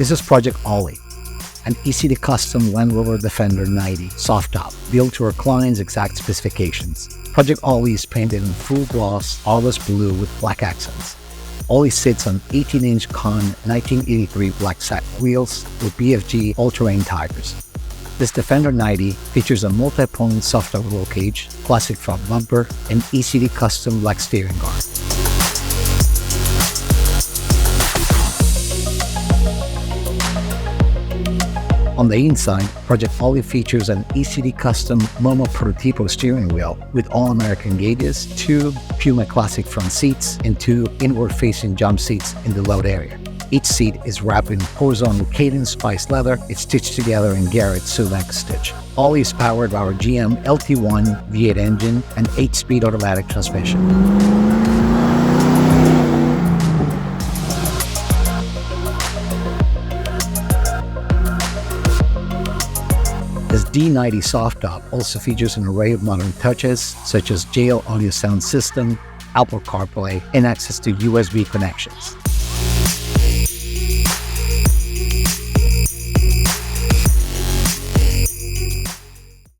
This is Project Ollie, an ECD custom Land Rover Defender 90 soft top built to our client's exact specifications. Project Ollie is painted in full gloss August blue with black accents. Ollie sits on 18-inch Con 1983 black satin wheels with BFG all-terrain tires. This Defender 90 features a multi-point soft top roll cage, classic front bumper, and ECD custom black steering guard. On the inside, Project Ollie features an ECD custom Momo Prototipo steering wheel with all-American gauges, 2 Puma Classic front seats, and 2 inward-facing jump seats in the load area. Each seat is wrapped in horizontal cadence spiced leather. It's stitched together in Garrett Sulek stitch. Ollie is powered by our GM LT1 V8 engine and 8-speed automatic transmission. This D90 soft top also features an array of modern touches such as JL audio sound system, Apple CarPlay, and access to USB connections.